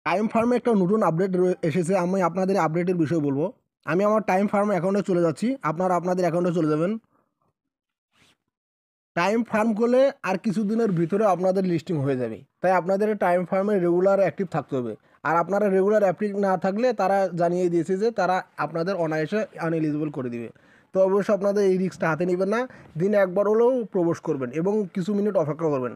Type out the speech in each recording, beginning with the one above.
Time ফার্মে একটা নতুন আপডেট এসেছে। আমি আপনাদের আপডেটের বিষয় বলবো। আমি আমার টাইম ফার্ম অ্যাকাউন্টে চলে যাচ্ছি, আপনারা আপনাদের অ্যাকাউন্টে চলে যাবেন। টাইম ফার্ম করলে আর কিছুদিনের ভিতরে আপনাদের লিস্টিং হয়ে যাবে, তাই আপনাদের টাইম ফার্মে রেগুলার অ্যাক্টিভ থাকতে হবে। আর আপনারা রেগুলার অ্যাক্টিভ না থাকলে তারা জানিয়ে দিয়েছে যে তারা আপনাদের অনায়াসে আনএলিজিবল করে দিবে। তো অবশ্যই আপনাদের এই রিস্কটা হাতে নেবেন না, দিনে একবার হলেও প্রবেশ করবেন এবং কিছু মিনিট অপেক্ষা করবেন।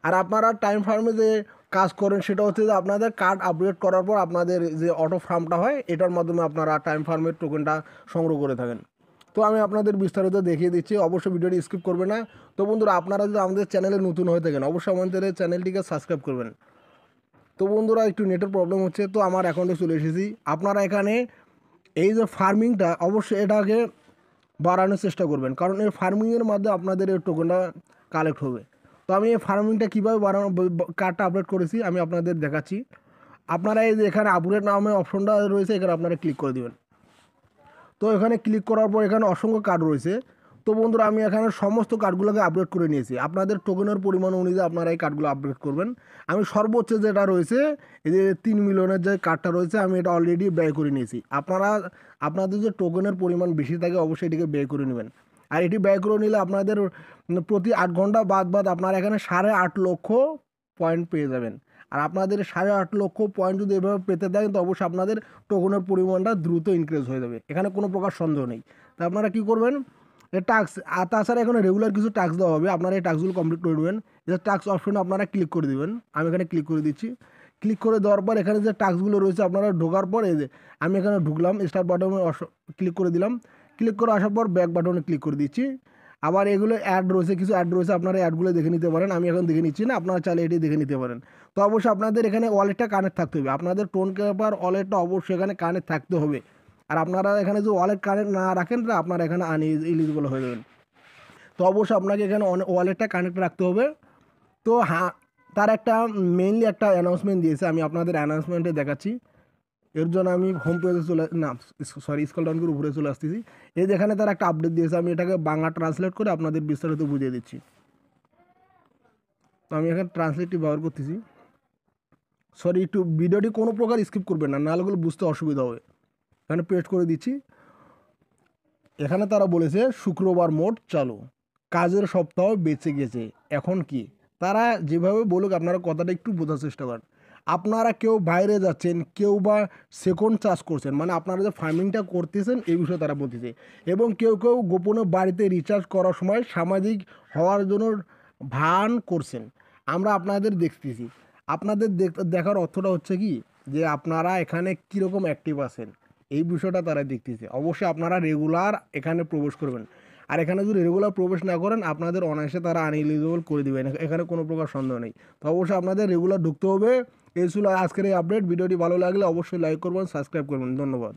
আর আপনারা টাইম ফার্মে যে কাজ করেন সেটা হচ্ছে যে আপনাদের কার্ড আপডেট করার পর আপনাদের যে অটো ফার্মটা হয় এটার মাধ্যমে আপনারা টাইম ফার্মের টোকেনটা সংগ্রহ করে থাকেন। তো আমি আপনাদের বিস্তারিত দেখিয়ে দিচ্ছি, অবশ্যই ভিডিওটি স্কিপ করবে না। তো বন্ধুরা, আপনারা যদি আমাদের চ্যানেলে নতুন হয়ে থাকেন অবশ্যই আমাদের চ্যানেলটিকে সাবস্ক্রাইব করবেন। তো বন্ধুরা, একটু নেটের প্রবলেম হচ্ছে, তো আমার অ্যাকাউন্টে চলে এসেছি। আপনারা এখানে এই যে ফার্মিংটা অবশ্যই এটাকে বাড়ানোর চেষ্টা করবেন, কারণ এই ফার্মিংয়ের মাধ্যমে আপনাদের এই টোকেনটা কালেক্ট হবে। তো আমি এই ফার্মিংটা কীভাবে বাড়ানো কার্ডটা আপডেট করেছি আমি আপনাদের দেখাচ্ছি। আপনারা এই যে এখানে আপডেট নামে অপশনটা রয়েছে, এখানে আপনারা ক্লিক করে দেবেন। তো এখানে ক্লিক করার পর এখানে অসংখ্য কার্ড রয়েছে। তো বন্ধুরা, আমি এখানে সমস্ত কার্ডগুলোকে আপডেট করে নিয়েছি। আপনাদের টোকেনের পরিমাণ অনুযায়ী আপনারা এই কার্ডগুলো আপডেট করবেন। আমি সর্বোচ্চ যেটা রয়েছে এই যে 3 মিলিয়নের যে কার্ডটা রয়েছে আমি এটা অলরেডি ব্যয় করে নিয়েছি। আপনারা আপনাদের যে টোকেনের পরিমাণ বেশি থাকে অবশ্যই এটিকে ব্যয় করে নেবেন। আর এটি ব্যয় করে নিলে আপনাদের প্রতি 8 ঘন্টা বাদ বাদ আপনারা এখানে 8.5 লক্ষ পয়েন্ট পেয়ে যাবেন। আর আপনাদের 8.5 লক্ষ পয়েন্ট যদি এভাবে পেতে দেন তো অবশ্যই আপনাদের টোকেনের পরিমাণটা দ্রুত ইনক্রিজ হয়ে যাবে, এখানে কোনো প্রকার সন্দেহ নেই। তা আপনারা কী করবেন, এই টাস্ক আর তাছাড়া এখানে রেগুলার কিছু টাস্ক দেওয়া হবে, আপনারা এই টাস্কগুলো কমপ্লিট করে দেবেন। যে টাস্ক অপশনে আপনারা ক্লিক করে দেবেন, আমি এখানে ক্লিক করে দিচ্ছি। ক্লিক করে দেওয়ার পর এখানে যে টাস্কগুলো রয়েছে আপনারা ঢোকার পর এই যে আমি এখানে ঢুকলাম, স্টার্ট বাটনে ক্লিক করে দিলাম। ক্লিক করে আসার পর ব্যাক বাটনে ক্লিক করে দিচ্ছি। আবার এগুলো অ্যাড রয়েছে, কিছু অ্যাড রয়েছে, আপনারা অ্যাডগুলো দেখে নিতে পারেন। আমি এখন দেখে নিচ্ছি না, আপনারা চাইলে এটি দেখে নিতে পারেন। তো অবশ্যই আপনাদের এখানে ওয়ালেটটা কানেক্ট থাকতে হবে, আপনাদের টোন পেপার ওয়ালেটটা অবশ্যই এখানে কানেক্ট থাকতে হবে। আর আপনারা এখানে যদি ওয়ালেট কানেক্ট না রাখেন তাহলে আপনারা এখানে আনএলিজিবল হয়ে যাবেন। তো অবশ্যই আপনাকে এখানে ওয়ালেটটা কানেক্ট রাখতে হবে। তো হ্যাঁ, তার একটা মেইনলি একটা অ্যানাউন্সমেন্ট দিয়েছে, আমি আপনাদের অ্যানাউন্সমেন্টে দেখাচ্ছি। এর জন্য আমি হোম পেজে স্ক্রল ডাউন করে উপরে চলে আসতেছি। এই যেখানে তারা একটা আপডেট দিয়েছে, আমি এটাকে বাংলা ট্রান্সলেট করে আপনাদের বিস্তারিত বুঝিয়ে দিচ্ছি। তো আমি এখানে ট্রান্সলেটটি ব্যবহার করতেছি। একটু ভিডিওটি কোনো প্রকার স্কিপ করবেন না, নাহলে বুঝতে অসুবিধা হবে। এখানে পেস্ট করে দিচ্ছি। এখানে তারা বলেছে শুক্রবার মোড চালু, কাজের সপ্তাহ বেঁচে গেছে, এখন কি? তারা যেভাবে বলুক আপনারা কথাটা একটু বোঝার চেষ্টা করেন। আপনারা কেউ বাইরে যাচ্ছেন, কেউ বা সেকেন্ড চাষ করছেন, মানে আপনারা যে ফার্মিংটা করতেছেন এই বিষয়ে তারা বলতেছে। এবং কেউ কেউ গোপনে বাড়িতে রিচার্জ করার সময় সামাজিক হওয়ার জন্য ভান করছেন, আমরা আপনাদের দেখতেছি। আপনাদের দেখার অর্থটা হচ্ছে কি, যে আপনারা এখানে কীরকম অ্যাক্টিভ আছেন এই বিষয়টা তারা দেখতেছে। অবশ্যই আপনারা রেগুলার এখানে প্রবেশ করবেন। আর এখানে যদি রেগুলার প্রবেশ না করেন আপনাদের অনায়াসে তারা আনএলিজিবল করে দেবেন, এখানে কোনো প্রকার সন্দেহ নেই। তো অবশ্যই আপনাদের রেগুলার ঢুকতে হবে। এই ছিল আজকের এই আপডেট। ভিডিওটি ভালো লাগলে অবশ্যই লাইক করবেন, সাবস্ক্রাইব করবেন। ধন্যবাদ।